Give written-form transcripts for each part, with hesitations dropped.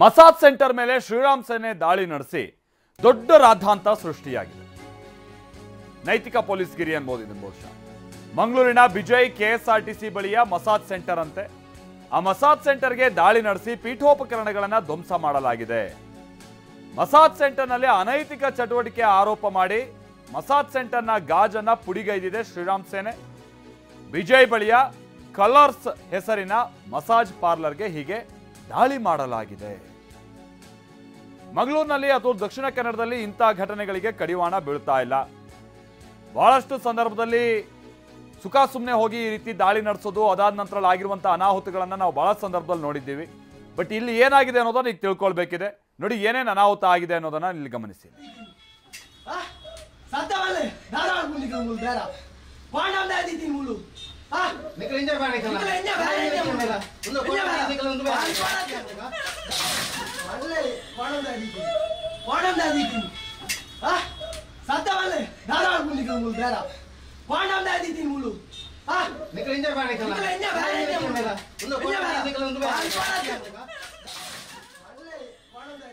Massage centre ಮೇಲೆ ಶ್ರೀರಾಮ್ ಸೇನೆ ದಾಳಿ ನಡೆಸಿ ದೊಡ್ಡ ರಾದ್ಧಾಂತ ಸೃಷ್ಟಿಯಾಗಿದೆ. ನೈತಿಕ ಪೊಲೀಸ್ಗಿರಿ ಅನ್ಬೋದು ಇದನ್ನು ಬಹುಶಃ. ಮಂಗಳೂರಿನ ವಿಜಯ್ ಕೆಎಸ್ಆರ್ಟಿಸಿ ಬಳಿಯ ಮಸಾಜ್ ಸೆಂಟರ್ ಅಂತೆ. ಆ ಮಸಾಜ್ ಸೆಂಟರ್ಗೆ ದಾಳಿ ನಡೆಸಿ ಪೀಠೋಪಕರಣಗಳನ್ನು ಧ್ವಂಸ ಮಾಡಲಾಗಿದೆ. ಮಸಾಜ್ ಸೆಂಟರ್ನಲ್ಲಿ ಅನೈತಿಕ ಚಟುವಟಿಕೆ ಆರೋಪ ಮಾಡಿ ಮಸಾಜ್ ಸೆಂಟರ್ನ ಗಾಜನ್ನ ಪುಡಿಗೈದಿದೆ ಶ್ರೀರಾಮ್ ಸೇನೆ. ವಿಜಯ್ ಬಳಿಯ ಕಲರ್ಸ್ ಹೆಸರಿನ ಮಸಾಜ್ ಪಾರ್ಲರ್ಗೆ ಹೀಗೆ ದಾಳಿ ಮಾಡಲಾಗಿದೆ. ಮಂಗಳೂರಿನಲ್ಲಿ ಅಥವಾ ದಕ್ಷಿಣ ಕನ್ನಡದಲ್ಲಿ ಇಂಥ ಘಟನೆಗಳಿಗೆ ಕಡಿವಾಣ ಬೀಳ್ತಾ ಇಲ್ಲ. ಬಹಳಷ್ಟು ಸಂದರ್ಭದಲ್ಲಿ ಸುಖ ಸುಮ್ಮನೆ ಹೋಗಿ ಈ ರೀತಿ ದಾಳಿ ನಡೆಸೋದು, ಅದಾದ ನಂತರ ಆಗಿರುವಂತಹ ಅನಾಹುತಗಳನ್ನ ನಾವು ಬಹಳ ಸಂದರ್ಭದಲ್ಲಿ ನೋಡಿದ್ದೀವಿ. ಬಟ್ ಇಲ್ಲಿ ಏನಾಗಿದೆ ಅನ್ನೋದನ್ನ ಈಗ ತಿಳ್ಕೊಳ್ಬೇಕಿದೆ. ನೋಡಿ ಏನೇನು ಅನಾಹುತ ಆಗಿದೆ ಅನ್ನೋದನ್ನ ಇಲ್ಲಿ ಗಮನಿಸಿ.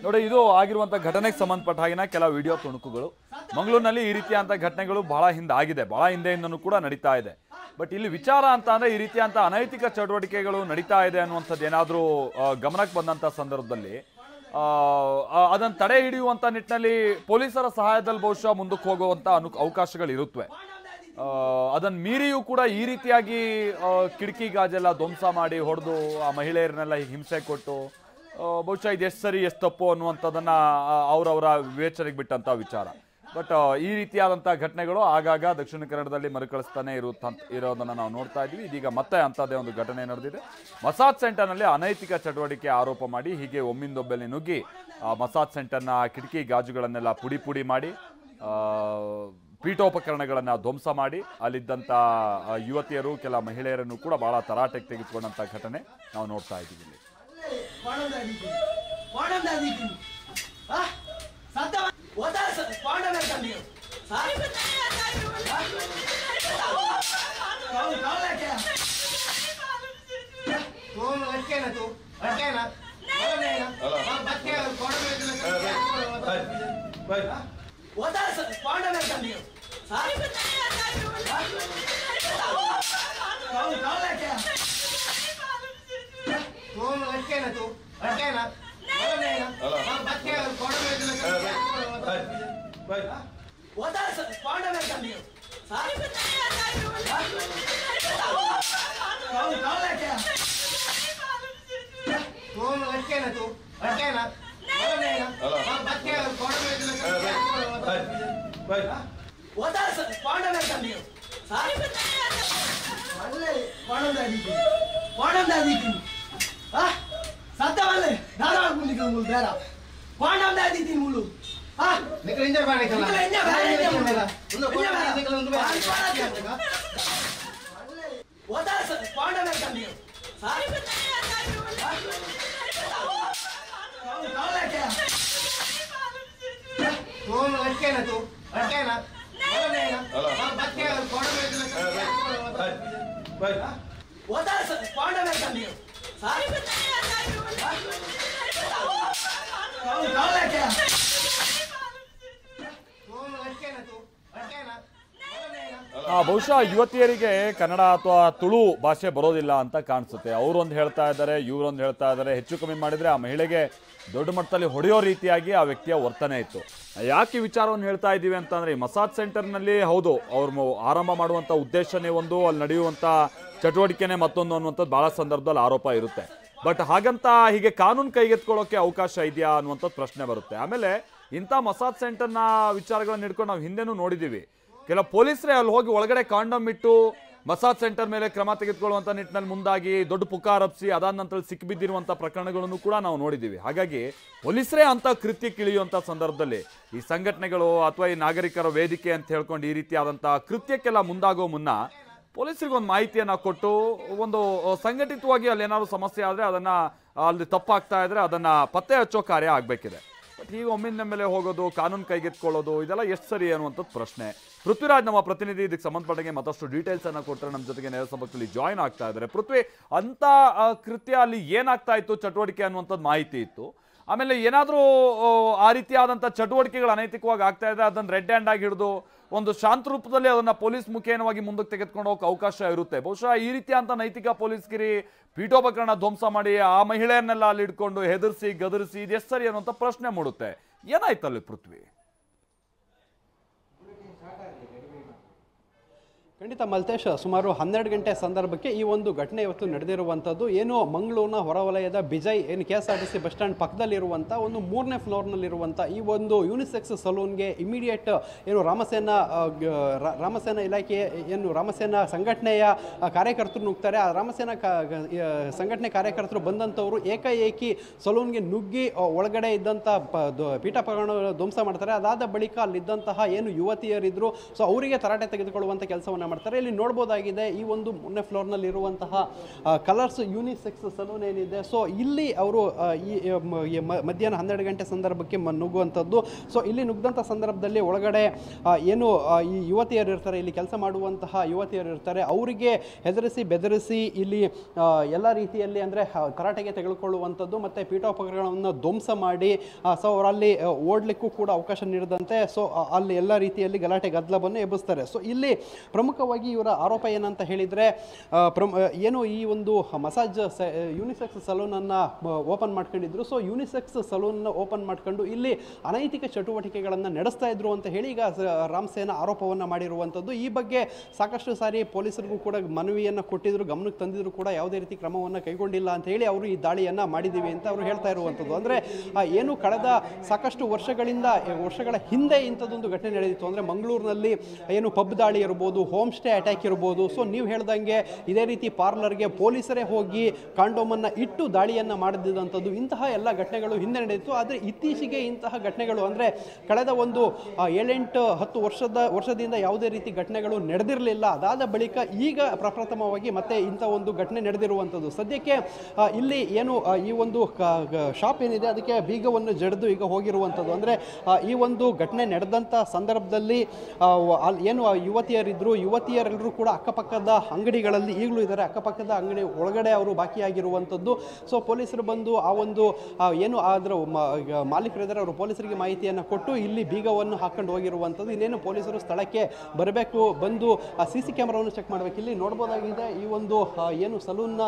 ನೋಡಿ, ಇದು ಆಗಿರುವಂತಹ ಘಟನೆಗೆ ಸಂಬಂಧಪಟ್ಟ ಹಾಗಿನ ಕೆಲ ವಿಡಿಯೋ ತುಣುಕುಗಳು. ಮಂಗಳೂರಿನಲ್ಲಿ ಈ ರೀತಿಯಂತ ಘಟನೆಗಳು ಬಹಳ ಹಿಂದೆ ಬಹಳ ಹಿಂದೆಯಿಂದನೂ ಕೂಡ ನಡೀತಾ ಇದೆ. ಬಟ್ ಇಲ್ಲಿ ವಿಚಾರ ಅಂತ ಅಂದ್ರೆ ಈ ರೀತಿಯಂತ ಅನೈತಿಕ ಚಟುವಟಿಕೆಗಳು ನಡೀತಾ ಇದೆ ಅನ್ನುವಂಥದ್ದು ಏನಾದರೂ ಗಮನಕ್ಕೆ ಬಂದಂತ ಸಂದರ್ಭದಲ್ಲಿ ಅದನ್ನು ತಡೆ ಹಿಡಿಯುವಂತ ನಿಟ್ಟಿನಲ್ಲಿ ಪೊಲೀಸರ ಸಹಾಯದಲ್ಲಿ ಬಹುಶಃ ಮುಂದಕ್ಕೆ ಹೋಗುವಂತ ಅವಕಾಶಗಳು ಇರುತ್ತವೆ. ಅದನ್ನು ಮೀರಿಯೂ ಕೂಡ ಈ ರೀತಿಯಾಗಿ ಕಿಟಕಿ ಗಾಜೆಲ್ಲ ಧ್ವಂಸ ಮಾಡಿ ಹೊಡೆದು ಆ ಮಹಿಳೆಯರನ್ನೆಲ್ಲ ಹಿಂಸೆ ಕೊಟ್ಟು ಬಹುಶಃ ಇದು ಎಷ್ಟು ಸರಿ ಎಷ್ಟು ತಪ್ಪು ಅನ್ನುವಂಥದ್ದನ್ನ ಅವರವರ ವಿವೇಚನೆಗೆ ಬಿಟ್ಟಂತ ವಿಚಾರ. ಬಟ್ ಈ ರೀತಿಯಾದಂಥ ಘಟನೆಗಳು ಆಗಾಗ ದಕ್ಷಿಣ ಕನ್ನಡದಲ್ಲಿ ಮರುಕಳಿಸ್ತಾನೆ ಇರೋದನ್ನು ನಾವು ನೋಡ್ತಾ ಇದ್ವಿ. ಇದೀಗ ಮತ್ತೆ ಅಂಥದ್ದೇ ಒಂದು ಘಟನೆ ನಡೆದಿದೆ. ಮಸಾಜ್ ಸೆಂಟರ್ನಲ್ಲಿ ಅನೈತಿಕ ಚಟುವಟಿಕೆ ಆರೋಪ ಮಾಡಿ ಹೀಗೆ ಒಮ್ಮಿಂದೊಬ್ಬೆಲ್ಲಿ ನುಗ್ಗಿ ಮಸಾಜ್ ಸೆಂಟರ್ನ ಕಿಟಕಿ ಗಾಜುಗಳನ್ನೆಲ್ಲ ಪುಡಿ ಮಾಡಿ ಪೀಠೋಪಕರಣಗಳನ್ನು ಧ್ವಂಸ ಮಾಡಿ ಅಲ್ಲಿದ್ದಂಥ ಯುವತಿಯರು ಕೆಲ ಮಹಿಳೆಯರನ್ನು ಕೂಡ ಬಹಳ ತರಾಟೆಗೆ ತೆಗೆದುಕೊಂಡಂಥ ಘಟನೆ ನಾವು ನೋಡ್ತಾ ಇದ್ದೀವಿ ಇಲ್ಲಿ. ಬಹುಶಃ ಯುವತಿಯರಿಗೆ ಕನ್ನಡ ಅಥವಾ ತುಳು ಭಾಷೆ ಬರೋದಿಲ್ಲ ಅಂತ ಕಾಣಿಸುತ್ತೆ. ಅವರೊಂದು ಹೇಳ್ತಾ ಇದ್ದಾರೆ, ಇವರೊಂದು ಹೇಳ್ತಾ ಇದ್ದಾರೆ. ಹೆಚ್ಚು ಕಮ್ಮಿ ಮಾಡಿದರೆ ಆ ಮಹಿಳೆಗೆ ದೊಡ್ಡ ಮಟ್ಟದಲ್ಲಿ ಹೊಡೆಯೋ ರೀತಿಯಾಗಿ ಆ ವ್ಯಕ್ತಿಯ ವರ್ತನೆ ಇತ್ತು. ಯಾಕೆ ಈ ವಿಚಾರವನ್ನು ಹೇಳ್ತಾ ಇದ್ದೀವಿ ಅಂತಂದರೆ, ಈ ಮಸಾಜ್ ಸೆಂಟರ್ನಲ್ಲಿ ಹೌದು ಅವ್ರು ಆರಂಭ ಮಾಡುವಂಥ ಉದ್ದೇಶನೇ ಒಂದು, ಅಲ್ಲಿ ನಡೆಯುವಂಥ ಚಟುವಟಿಕೆನೇ ಮತ್ತೊಂದು ಅನ್ನುವಂಥದ್ದು ಭಾಳ ಸಂದರ್ಭದಲ್ಲಿ ಆರೋಪ ಇರುತ್ತೆ. ಬಟ್ ಹಾಗಂತ ಹೀಗೆ ಕಾನೂನು ಕೈಗೆತ್ಕೊಳ್ಳೋಕೆ ಅವಕಾಶ ಇದೆಯಾ ಅನ್ನುವಂಥದ್ದು ಪ್ರಶ್ನೆ ಬರುತ್ತೆ. ಆಮೇಲೆ ಇಂಥ ಮಸಾಜ್ ಸೆಂಟರ್ನ ವಿಚಾರಗಳನ್ನ ಹಿಡ್ಕೊಂಡು ನಾವು ಹಿಂದೆನೂ ನೋಡಿದ್ದೀವಿ. ಕೆಲ ಪೊಲೀಸರೇ ಅಲ್ಲಿ ಹೋಗಿ ಒಳಗಡೆ ಕಾಂಡಮ್ ಇಟ್ಟು ಮಸಾಜ್ ಸೆಂಟರ್ ಮೇಲೆ ಕ್ರಮ ತೆಗೆದುಕೊಳ್ಳುವಂಥ ನಿಟ್ಟಿನಲ್ಲಿ ಮುಂದಾಗಿ ದೊಡ್ಡ ಪುಕಾರ ಹಬ್ಬಿಸಿ ಅದಾದ ನಂತರ ಸಿಕ್ಕಿಬಿದ್ದಿರುವಂಥ ಪ್ರಕರಣಗಳನ್ನು ಕೂಡ ನಾವು ನೋಡಿದ್ದೀವಿ. ಹಾಗಾಗಿ ಪೊಲೀಸರೇ ಅಂಥ ಕೃತ್ಯಕ್ಕೆ ಇಳಿಯುವಂಥ ಸಂದರ್ಭದಲ್ಲಿ ಈ ಸಂಘಟನೆಗಳು ಅಥವಾ ಈ ನಾಗರಿಕರ ವೇದಿಕೆ ಅಂತ ಹೇಳ್ಕೊಂಡು ಈ ರೀತಿಯಾದಂಥ ಕೃತ್ಯಕ್ಕೆಲ್ಲ ಮುಂದಾಗೋ ಮುನ್ನ ಪೊಲೀಸರಿಗೆ ಒಂದು ಮಾಹಿತಿಯನ್ನು ಕೊಟ್ಟು ಒಂದು ಸಂಘಟಿತವಾಗಿ ಅಲ್ಲಿ ಏನಾದರೂ ಸಮಸ್ಯೆ ಆದರೆ ಅದನ್ನು ಅಲ್ಲಿ ತಪ್ಪಾಗ್ತಾ ಇದ್ರೆ ಅದನ್ನು ಪತ್ತೆ ಹಚ್ಚೋ ಕಾರ್ಯ ಆಗಬೇಕಿದೆ. ಬಟ್ ಈಗ ಒಮ್ಮಿನ ಮೇಲೆ ಹೋಗೋದು, ಕಾನೂನು ಕೈಗೆತ್ಕೊಳ್ಳೋದು, ಇದೆಲ್ಲ ಎಷ್ಟು ಸರಿ ಅನ್ನುವಂಥದ್ದು ಪ್ರಶ್ನೆ. ಪೃಥ್ವಿರಾಜ್ ನಮ್ಮ ಪ್ರತಿನಿಧಿ ಇದಕ್ಕೆ ಸಂಬಂಧಪಟ್ಟಂಗೆ ಮತ್ತಷ್ಟು ಡೀಟೇಲ್ಸ್ ಅನ್ನು ಕೊಟ್ಟರೆ ನಮ್ಮ ಜೊತೆಗೆ ನೇರ ಸಂಪರ್ಕದಲ್ಲಿ ಜಾಯಿನ್ ಆಗ್ತಾ ಇದ್ದಾರೆ. ಪೃಥ್ವಿ, ಅಂತ ಕೃತ್ಯ ಅಲ್ಲಿ ಏನಾಗ್ತಾ ಇತ್ತು ಚಟುವಟಿಕೆ ಅನ್ನುವಂಥದ್ದು ಮಾಹಿತಿ ಇತ್ತು. ಆಮೇಲೆ ಏನಾದರೂ ಆ ರೀತಿಯಾದಂಥ ಚಟುವಟಿಕೆಗಳು ಅನೈತಿಕವಾಗಿ ಆಗ್ತಾ ಇದೆ, ಅದನ್ನು ರೆಡ್ ಹ್ಯಾಂಡ್ ಆಗಿ ಹಿಡಿದು ಒಂದು ಶಾಂತ ರೂಪದಲ್ಲಿ ಅದನ್ನ ಪೊಲೀಸ್ ಮುಖೇನವಾಗಿ ಮುಂದಕ್ಕೆ ತೆಗೆದುಕೊಂಡು ಹೋಗಕ್ಕೆ ಅವಕಾಶ ಇರುತ್ತೆ. ಬಹುಶಃ ಈ ರೀತಿಯಾದಂಥ ನೈತಿಕ ಪೊಲೀಸ್ಗಿರಿ, ಪೀಠೋಪಕರಣ ಧ್ವಂಸ ಮಾಡಿ ಆ ಮಹಿಳೆಯನ್ನೆಲ್ಲ ಅಲ್ಲಿ ಇಟ್ಕೊಂಡು ಹೆದರ್ಸಿ ಗದರಿಸಿ ಇದೆಷ್ಟು ಸರಿ ಅನ್ನುವಂಥ ಪ್ರಶ್ನೆ ಮೂಡುತ್ತೆ. ಏನಾಯ್ತಲ್ಲಿ ಪೃಥ್ವಿ? ಖಂಡಿತ ಮಲ್ತೇಶ್, ಸುಮಾರು 12 ಗಂಟೆ ಸಂದರ್ಭಕ್ಕೆ ಈ ಒಂದು ಘಟನೆ ಇವತ್ತು ನಡೆದಿರುವಂಥದ್ದು. ಏನು ಮಂಗಳೂರಿನ ಹೊರವಲಯದ ಬಿಜೈ ಏನು KSRTC ಬಸ್ ಸ್ಟ್ಯಾಂಡ್ ಪಕ್ಕದಲ್ಲಿರುವಂಥ ಒಂದು 3ನೇ ಫ್ಲೋರ್ನಲ್ಲಿರುವಂಥ ಈ ಒಂದು ಯೂನಿಸೆಕ್ಸ್ ಸಲೂನ್ಗೆ ಇಮಿಡಿಯೇಟ್ ಏನು ರಾಮಸೇನಾ ಇಲಾಖೆ ಏನು ರಾಮಸೇನಾ ಸಂಘಟನೆಯ ಕಾರ್ಯಕರ್ತರು ನುಗ್ತಾರೆ. ಆ ರಾಮಸೇನಾ ಸಂಘಟನೆ ಕಾರ್ಯಕರ್ತರು ಬಂದಂಥವರು ಏಕಾಏಕಿ ಸಲೂನ್ಗೆ ನುಗ್ಗಿ ಒಳಗಡೆ ಇದ್ದಂಥ ಪೀಠೋಪಕರಣ ಧ್ವಂಸ ಮಾಡ್ತಾರೆ. ಅದಾದ ಬಳಿಕ ಅಲ್ಲಿದ್ದಂತಹ ಏನು ಯುವತಿಯರಿದ್ರು, ಸೊ ಅವರಿಗೆ ತರಾಟೆ ತೆಗೆದುಕೊಳ್ಳುವಂಥ ಕೆಲಸವನ್ನು ಮಾಡ್ತಾರೆ. ಇಲ್ಲಿ ನೋಡ್ಬೋದಾಗಿದೆ ಈ ಒಂದು 3ನೇ ಫ್ಲೋರ್ನಲ್ಲಿ ಇರುವಂತಹ ಕಲರ್ಸ್ ಯೂನಿಸೆಕ್ಸ್ ಸಲೂನ್ ಏನಿದೆ, ಸೊ ಇಲ್ಲಿ ಅವರು ಈ ಮಧ್ಯಾಹ್ನ 12 ಗಂಟೆ ಸಂದರ್ಭಕ್ಕೆ ನುಗ್ಗುವಂಥದ್ದು. ಸೊ ಇಲ್ಲಿ ನುಗ್ಗಂಥ ಸಂದರ್ಭದಲ್ಲಿ ಒಳಗಡೆ ಏನು ಈ ಯುವತಿಯರು ಇರ್ತಾರೆ, ಇಲ್ಲಿ ಕೆಲಸ ಮಾಡುವಂತಹ ಯುವತಿಯರು ಇರ್ತಾರೆ, ಅವರಿಗೆ ಹೆದರಿಸಿ ಬೆದರಿಸಿ ಇಲ್ಲಿ ಎಲ್ಲ ರೀತಿಯಲ್ಲಿ ಅಂದರೆ ತರಾಟೆಗೆ ತೆಗೆದುಕೊಳ್ಳುವಂಥದ್ದು ಮತ್ತು ಪೀಠೋಪಕರಣವನ್ನು ಧ್ವಂಸ ಮಾಡಿ ಸೊ ಅವರಲ್ಲಿ ಓಡಲಿಕ್ಕೂ ಕೂಡ ಅವಕಾಶ ನೀಡದಂತೆ ಸೊ ಅಲ್ಲಿ ಎಲ್ಲ ರೀತಿಯಲ್ಲಿ ಗಲಾಟೆ ಗದ್ದಲವನ್ನು ಎಬ್ಬಿಸ್ತಾರೆ. ಸೊ ಇಲ್ಲಿ ಪ್ರಮುಖವಾಗಿ ಇವರ ಆರೋಪ ಏನಂತ ಹೇಳಿದರೆ, ಏನು ಈ ಒಂದು ಮಸಾಜ್ ಯೂನಿಸೆಕ್ಸ್ ಸಲೂನನ್ನು ಓಪನ್ ಮಾಡ್ಕೊಂಡಿದ್ರು. ಸೊ ಯೂನಿಸೆಕ್ಸ್ ಸಲೂನನ್ನು ಓಪನ್ ಮಾಡ್ಕೊಂಡು ಇಲ್ಲಿ ಅನೈತಿಕ ಚಟುವಟಿಕೆಗಳನ್ನು ನಡೆಸ್ತಾ ಇದ್ರು ಅಂತ ಹೇಳಿ ಈಗ ರಾಮಸೇನಾ ಆರೋಪವನ್ನು ಮಾಡಿರುವಂಥದ್ದು. ಈ ಬಗ್ಗೆ ಸಾಕಷ್ಟು ಸಾರಿ ಪೊಲೀಸರಿಗೂ ಕೂಡ ಮನವಿಯನ್ನು ಕೊಟ್ಟಿದ್ರು, ಗಮನಕ್ಕೆ ತಂದಿದ್ರು ಕೂಡ ಯಾವುದೇ ರೀತಿ ಕ್ರಮವನ್ನು ಕೈಗೊಂಡಿಲ್ಲ ಅಂತ ಹೇಳಿ ಅವರು ಈ ದಾಳಿಯನ್ನು ಮಾಡಿದ್ದೀವಿ ಅಂತ ಅವರು ಹೇಳ್ತಾ ಇರುವಂಥದ್ದು. ಅಂದರೆ ಏನು ಕಳೆದ ಸಾಕಷ್ಟು ವರ್ಷಗಳ ಹಿಂದೆ ಇಂಥದ್ದೊಂದು ಘಟನೆ ನಡೆದಿತ್ತು. ಅಂದರೆ ಮಂಗಳೂರಿನಲ್ಲಿ ಏನು ಪಬ್ ದಾಳಿ ಇರ್ಬೋದು, ಹೋಮ್ ಸ್ಟೇ ಅಟ್ಯಾಕ್ ಇರ್ಬೋದು. ಸೊ ನೀವು ಹೇಳ್ದಂಗೆ ಇದೇ ರೀತಿ ಪಾರ್ಲರ್ಗೆ ಪೊಲೀಸರೇ ಹೋಗಿ ಕಾಂಡೋಮನ್ನು ಇಟ್ಟು ದಾಳಿಯನ್ನು ಮಾಡಿದಂಥದ್ದು, ಇಂತಹ ಎಲ್ಲ ಘಟನೆಗಳು ಹಿಂದೆ ನಡೆಯಿತು. ಆದರೆ ಇತ್ತೀಚೆಗೆ ಇಂತಹ ಘಟನೆಗಳು ಅಂದರೆ ಕಳೆದ ಒಂದು 7-10 ವರ್ಷದಿಂದ ಯಾವುದೇ ರೀತಿ ಘಟನೆಗಳು ನಡೆದಿರಲಿಲ್ಲ. ಅದಾದ ಬಳಿಕ ಈಗ ಪ್ರಪ್ರಥಮವಾಗಿ ಮತ್ತೆ ಇಂಥ ಒಂದು ಘಟನೆ ನಡೆದಿರುವಂಥದ್ದು. ಸದ್ಯಕ್ಕೆ ಇಲ್ಲಿ ಏನು ಈ ಒಂದು ಶಾಪ್ ಏನಿದೆ ಅದಕ್ಕೆ ಬೀಗವನ್ನು ಜಡಿದು ಈಗ ಹೋಗಿರುವಂಥದ್ದು. ಅಂದರೆ ಈ ಒಂದು ಘಟನೆ ನಡೆದಂಥ ಸಂದರ್ಭದಲ್ಲಿ ಏನು ಯುವತಿಯರಿದ್ದರು, ಯುವತಿಯರೆಲ್ಲರೂ ಕೂಡ ಅಕ್ಕಪಕ್ಕದ ಅಂಗಡಿಗಳಲ್ಲಿ ಈಗಲೂ ಇದ್ದಾರೆ, ಅಕ್ಕಪಕ್ಕದ ಅಂಗಡಿ ಒಳಗಡೆ ಅವರು ಬಾಕಿಯಾಗಿರುವಂಥದ್ದು. ಸೊ ಪೊಲೀಸರು ಬಂದು ಆ ಒಂದು ಏನು ಅದರ ಮಾಲೀಕರಿದ್ದಾರೆ ಅವರು ಪೊಲೀಸರಿಗೆ ಮಾಹಿತಿಯನ್ನು ಕೊಟ್ಟು ಇಲ್ಲಿ ಬೀಗವನ್ನು ಹಾಕೊಂಡು ಹೋಗಿರುವಂಥದ್ದು. ಇನ್ನೇನು ಪೊಲೀಸರು ಸ್ಥಳಕ್ಕೆ ಬರಬೇಕು, ಬಂದು CC ಕ್ಯಾಮ್ರಾವನ್ನು ಚೆಕ್ ಮಾಡಬೇಕು. ಇಲ್ಲಿ ನೋಡ್ಬೋದಾಗಿದೆ ಈ ಒಂದು ಏನು ಸಲೂನ್ನ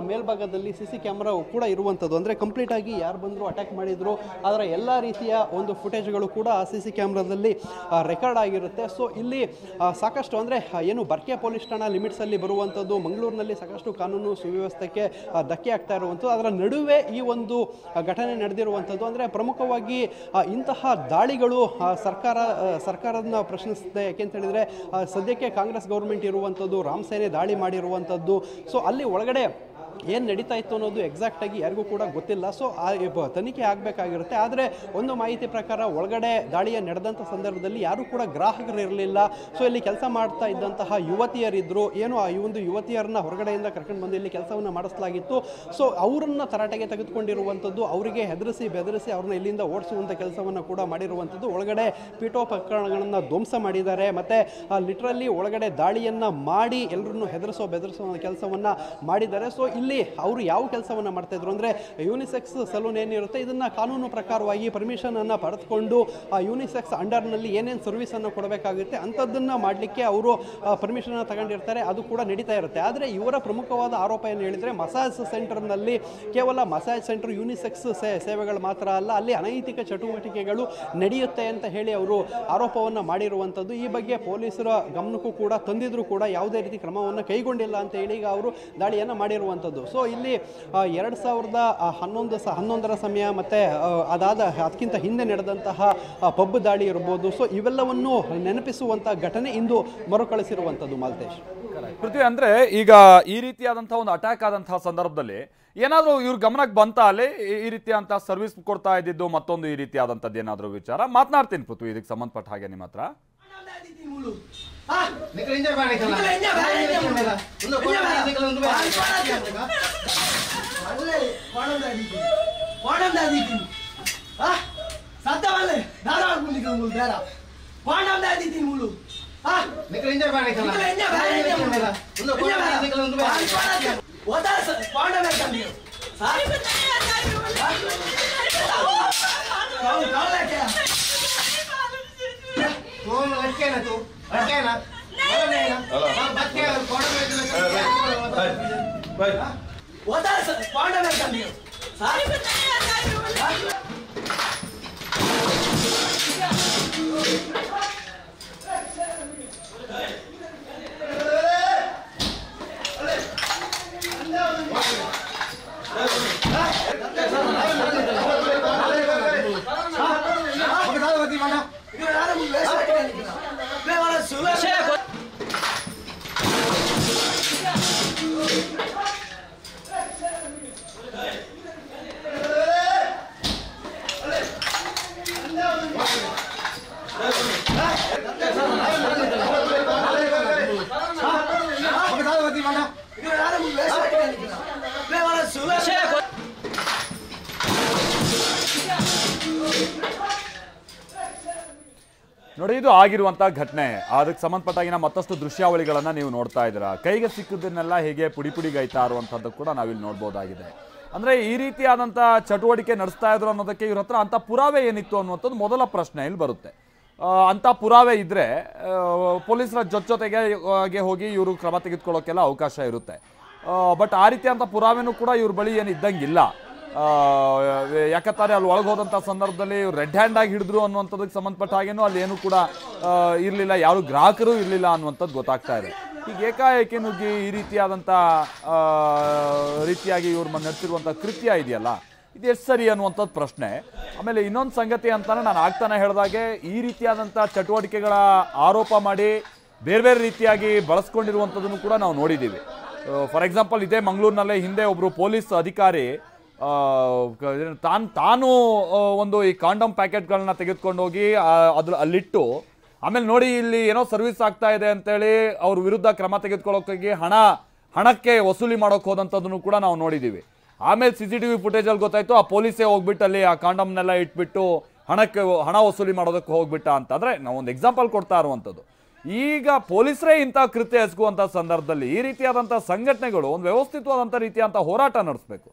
ಮೇಲ್ಭಾಗದಲ್ಲಿ CC ಕ್ಯಾಮ್ರಾ ಕೂಡ ಇರುವಂಥದ್ದು. ಅಂದರೆ ಕಂಪ್ಲೀಟ್ ಆಗಿ ಯಾರು ಬಂದರೂ ಅಟ್ಯಾಕ್ ಮಾಡಿದ್ರು ಅದರ ಎಲ್ಲ ರೀತಿಯ ಒಂದು ಫುಟೇಜ್ಗಳು ಕೂಡ CC ಕ್ಯಾಮ್ರಾದಲ್ಲಿ ರೆಕಾರ್ಡ್ ಆಗಿರುತ್ತೆ. ಸೊ ಇಲ್ಲಿ ಸಾಕಷ್ಟು ಅಂದರೆ ಏನು ಬರ್ಕೆ ಪೊಲೀಸ್ ಠಾಣಾ ಲಿಮಿಟ್ಸಲ್ಲಿ ಬರುವಂಥದ್ದು, ಮಂಗಳೂರಿನಲ್ಲಿ ಸಾಕಷ್ಟು ಕಾನೂನು ಸುವ್ಯವಸ್ಥೆಗೆ ಧಕ್ಕೆ ಆಗ್ತಾ ಇರುವಂಥದ್ದು, ಅದರ ನಡುವೆ ಈ ಒಂದು ಘಟನೆ ನಡೆದಿರುವಂಥದ್ದು. ಅಂದರೆ ಪ್ರಮುಖವಾಗಿ ಇಂತಹ ದಾಳಿಗಳು ಸರ್ಕಾರನ ಪ್ರಶ್ನಿಸುತ್ತೆ. ಯಾಕೆಂತ ಹೇಳಿದರೆ ಸದ್ಯಕ್ಕೆ ಕಾಂಗ್ರೆಸ್ ಗೌರ್ಮೆಂಟ್ ಇರುವಂಥದ್ದು, ರಾಮಸೇನೆ ದಾಳಿ ಮಾಡಿರುವಂಥದ್ದು. ಸೊ ಅಲ್ಲಿ ಒಳಗಡೆ ಏನು ನಡೀತಾ ಇತ್ತು ಅನ್ನೋದು ಎಕ್ಸಾಕ್ಟಾಗಿ ಯಾರಿಗೂ ಕೂಡ ಗೊತ್ತಿಲ್ಲ. ಸೊ ತನಿಖೆ ಆಗಬೇಕಾಗಿರುತ್ತೆ. ಆದರೆ ಒಂದು ಮಾಹಿತಿ ಪ್ರಕಾರ ಒಳಗಡೆ ದಾಳಿಯ ನಡೆದಂಥ ಸಂದರ್ಭದಲ್ಲಿ ಯಾರೂ ಕೂಡ ಗ್ರಾಹಕರು ಇರಲಿಲ್ಲ. ಸೊ ಇಲ್ಲಿ ಕೆಲಸ ಮಾಡ್ತಾ ಇದ್ದಂತಹ ಯುವತಿಯರಿದ್ದರು, ಏನು ಈ ಒಂದು ಯುವತಿಯರನ್ನ ಹೊರಗಡೆಯಿಂದ ಕರ್ಕೊಂಡು ಬಂದು ಇಲ್ಲಿ ಕೆಲಸವನ್ನು ಮಾಡಿಸಲಾಗಿತ್ತು. ಸೊ ಅವರನ್ನು ತರಾಟೆಗೆ ತೆಗೆದುಕೊಂಡಿರುವಂಥದ್ದು, ಅವರಿಗೆ ಹೆದರಿಸಿ ಬೆದರಿಸಿ ಅವ್ರನ್ನ ಇಲ್ಲಿಂದ ಓಡಿಸುವಂಥ ಕೆಲಸವನ್ನು ಕೂಡ ಮಾಡಿರುವಂಥದ್ದು. ಒಳಗಡೆ ಪೀಠೋಪಕರಣಗಳನ್ನು ಧ್ವಂಸ ಮಾಡಿದ್ದಾರೆ, ಮತ್ತು ಲಿಟ್ರಲಿ ಒಳಗಡೆ ದಾಳಿಯನ್ನು ಮಾಡಿ ಎಲ್ಲರನ್ನು ಹೆದರಿಸೋ ಕೆಲಸವನ್ನು ಮಾಡಿದ್ದಾರೆ. ಸೊ ಇಲ್ಲಿ ಅವರು ಯಾವ ಕೆಲಸವನ್ನು ಮಾಡ್ತಾ ಇದ್ರು ಅಂದರೆ ಯೂನಿಸೆಕ್ಸ್ ಸಲೂನ್ ಏನಿರುತ್ತೆ ಇದನ್ನು ಕಾನೂನು ಪ್ರಕಾರವಾಗಿ ಪರ್ಮಿಷನನ್ನು ಪಡೆದುಕೊಂಡು ಆ ಯೂನಿಸೆಕ್ಸ್ ಅಂಡರ್ನಲ್ಲಿ ಏನೇನು ಸರ್ವಿಸನ್ನು ಕೊಡಬೇಕಾಗುತ್ತೆ ಅಂಥದ್ದನ್ನು ಮಾಡಲಿಕ್ಕೆ ಅವರು ಪರ್ಮಿಷನನ್ನು ತಗೊಂಡಿರ್ತಾರೆ, ಅದು ಕೂಡ ನಡೀತಾ ಇರುತ್ತೆ. ಆದರೆ ಇವರ ಪ್ರಮುಖವಾದ ಆರೋಪ ಏನು ಹೇಳಿದರೆ ಮಸಾಜ್ ಸೆಂಟರ್ನಲ್ಲಿ ಕೇವಲ ಮಸಾಜ್ ಸೆಂಟರ್ ಯೂನಿಸೆಕ್ಸ್ ಸೇವೆಗಳು ಮಾತ್ರ ಅಲ್ಲ, ಅಲ್ಲಿ ಅನೈತಿಕ ಚಟುವಟಿಕೆಗಳು ನಡೆಯುತ್ತೆ ಅಂತ ಹೇಳಿ ಅವರು ಆರೋಪವನ್ನು ಮಾಡಿರುವಂಥದ್ದು. ಈ ಬಗ್ಗೆ ಪೊಲೀಸರ ಗಮನಕ್ಕೂ ಕೂಡ ತಂದಿದ್ರು ಕೂಡ ಯಾವುದೇ ರೀತಿ ಕ್ರಮವನ್ನು ಕೈಗೊಂಡಿಲ್ಲ ಅಂತ ಹೇಳಿ ಈಗ ಅವರು ದಾಳಿಯನ್ನು ಮಾಡಿರುವಂಥದ್ದು. ಸೊ ಇಲ್ಲಿ 2011ರ ಸಮಯ ಮತ್ತು ಅದಕ್ಕಿಂತ ಹಿಂದೆ ನಡೆದಂತಹ ಪಬ್ ದಾಳಿ ಇರ್ಬೋದು. ಸೊ ಇವೆಲ್ಲವನ್ನು ನೆನಪಿಸುವಂಥ ಘಟನೆ ಇಂದು ಮರುಕಳಿಸಿರುವಂಥದ್ದು ಮಾಲ್ತೇಶ್. ಪೃಥ್ವಿ, ಅಂದರೆ ಈಗ ಈ ರೀತಿಯಾದಂತಹ ಒಂದು ಅಟ್ಯಾಕ್ ಆದಂತಹ ಸಂದರ್ಭದಲ್ಲಿ ಏನಾದರೂ ಇವ್ರ ಗಮನಕ್ಕೆ ಬಂತ ಅಲ್ಲಿ ಈ ರೀತಿಯಾದಂತಹ ಸರ್ವಿಸ್ ಕೊಡ್ತಾ ಇದ್ದಿದ್ದು ಮತ್ತೊಂದು ಈ ರೀತಿಯಾದಂಥದ್ದು ಏನಾದರೂ ವಿಚಾರ ಮಾತನಾಡ್ತೀನಿ ಪೃಥ್ವಿ ಇದಕ್ಕೆ ಸಂಬಂಧಪಟ್ಟ ಹಾಗೆ ನಿಮ್ಮ ಹತ್ರ. What ना तू हटके ना ನೋಡಿ, ಇದು ಆಗಿರುವಂಥ ಘಟನೆ. ಅದಕ್ಕೆ ಸಂಬಂಧಪಟ್ಟಾಗಿನ ಮತ್ತಷ್ಟು ದೃಶ್ಯಾವಳಿಗಳನ್ನು ನೀವು ನೋಡ್ತಾ ಇದ್ದೀರಾ. ಕೈಗೆ ಸಿಕ್ಕಿದ್ದನ್ನೆಲ್ಲ ಹೇಗೆ ಪುಡಿ ಪುಡಿಗೈತಾ ಇರುವಂಥದ್ದು ಕೂಡ ನಾವಿಲ್ಲಿ ನೋಡ್ಬೋದಾಗಿದೆ. ಅಂದರೆ ಈ ರೀತಿಯಾದಂಥ ಚಟುವಟಿಕೆ ನಡೆಸ್ತಾ ಇದ್ರು ಅನ್ನೋದಕ್ಕೆ ಇವ್ರ ಹತ್ರ ಅಂಥ ಪುರಾವೆ ಏನಿತ್ತು ಅನ್ನುವಂಥದ್ದು ಮೊದಲ ಪ್ರಶ್ನೆ ಇಲ್ಲಿ ಬರುತ್ತೆ. ಅಂಥ ಪುರಾವೆ ಇದ್ದರೆ ಪೊಲೀಸರ ಜೊತೆಗೆ ಹೋಗಿ ಇವರು ಕ್ರಮ ತೆಗೆದುಕೊಳ್ಳೋಕ್ಕೆಲ್ಲ ಅವಕಾಶ ಇರುತ್ತೆ. ಬಟ್ ಆ ರೀತಿಯಾದಂಥ ಪುರಾವೆನೂ ಕೂಡ ಇವ್ರ ಬಳಿ ಏನು ಇದ್ದಂಗಿಲ್ಲ. ಯಾಕಂತಾರೆ ಅಲ್ಲಿ ಒಳಗೆ ಹೋದಂಥ ಸಂದರ್ಭದಲ್ಲಿ ರೆಡ್ ಹ್ಯಾಂಡ್ ಆಗಿ ಹಿಡಿದ್ರು ಅನ್ನುವಂಥದ್ದಕ್ಕೆ ಸಂಬಂಧಪಟ್ಟ ಹಾಗೇನೂ ಅಲ್ಲಿ ಏನೂ ಕೂಡ ಇರಲಿಲ್ಲ, ಯಾರು ಗ್ರಾಹಕರು ಇರಲಿಲ್ಲ ಅನ್ನುವಂಥದ್ದು ಗೊತ್ತಾಗ್ತಾ ಇದೆ. ಈಗ ಏಕಾಏಕಿ ನುಗ್ಗಿ ಈ ರೀತಿಯಾದಂಥ ರೀತಿಯಾಗಿ ಇವ್ರ ನಡೆಸಿರುವಂಥ ಕೃತ್ಯ ಇದೆಯಲ್ಲ, ಇದು ಎಷ್ಟು ಸರಿ ಅನ್ನುವಂಥದ್ದು ಪ್ರಶ್ನೆ. ಆಮೇಲೆ ಇನ್ನೊಂದು ಸಂಗತಿ ಅಂತಾನೆ ನಾನು ಆಗ್ತಾನೆ ಹೇಳಿದಾಗೆ, ಈ ರೀತಿಯಾದಂಥ ಚಟುವಟಿಕೆಗಳ ಆರೋಪ ಮಾಡಿ ಬೇರೆ ಬೇರೆ ರೀತಿಯಾಗಿ ಬಳಸ್ಕೊಂಡಿರುವಂಥದ್ದನ್ನು ಕೂಡ ನಾವು ನೋಡಿದ್ದೀವಿ. ಫಾರ್ ಎಕ್ಸಾಂಪಲ್, ಇದೇ ಮಂಗಳೂರಿನಲ್ಲೇ ಹಿಂದೆ ಒಬ್ಬರು ಪೊಲೀಸ್ ಅಧಿಕಾರಿ ತಾನು ಒಂದು ಈ ಕಾಂಡಮ್ ಪ್ಯಾಕೆಟ್ಗಳನ್ನ ತೆಗೆದುಕೊಂಡು ಹೋಗಿ ಅಲ್ಲಿಟ್ಟು, ಆಮೇಲೆ ನೋಡಿ ಇಲ್ಲಿ ಏನೋ ಸರ್ವಿಸ್ ಆಗ್ತಾ ಇದೆ ಅಂತೇಳಿ ಅವ್ರ ವಿರುದ್ಧ ಕ್ರಮ ತೆಗೆದುಕೊಳ್ಳೋಕೆ ಹಣಕ್ಕೆ ವಸೂಲಿ ಮಾಡೋಕೆ ಹೋದಂಥದ್ದನ್ನು ಕೂಡ ನಾವು ನೋಡಿದ್ದೀವಿ. ಆಮೇಲೆ CCTV ಫುಟೇಜಲ್ಲಿ ಗೊತ್ತಾಯ್ತು ಆ ಪೊಲೀಸೇ ಹೋಗ್ಬಿಟ್ಟು ಅಲ್ಲಿ ಆ ಕಾಂಡಮ್ನೆಲ್ಲ ಇಟ್ಬಿಟ್ಟು ಹಣ ವಸೂಲಿ ಮಾಡೋದಕ್ಕೆ ಹೋಗ್ಬಿಟ್ಟ ಅಂತ. ಅಂದರೆ ನಾವೊಂದು ಎಕ್ಸಾಂಪಲ್ ಕೊಡ್ತಾ ಇರುವಂಥದ್ದು. ಈಗ ಪೊಲೀಸರೇ ಇಂಥ ಕೃತ್ಯ ಎಸಗುವಂಥ ಸಂದರ್ಭದಲ್ಲಿ ಈ ರೀತಿಯಾದಂಥ ಸಂಘಟನೆಗಳು ಒಂದು ವ್ಯವಸ್ಥಿತವಾದಂಥ ರೀತಿಯಾದಂಥ ಹೋರಾಟ ನಡೆಸಬೇಕು.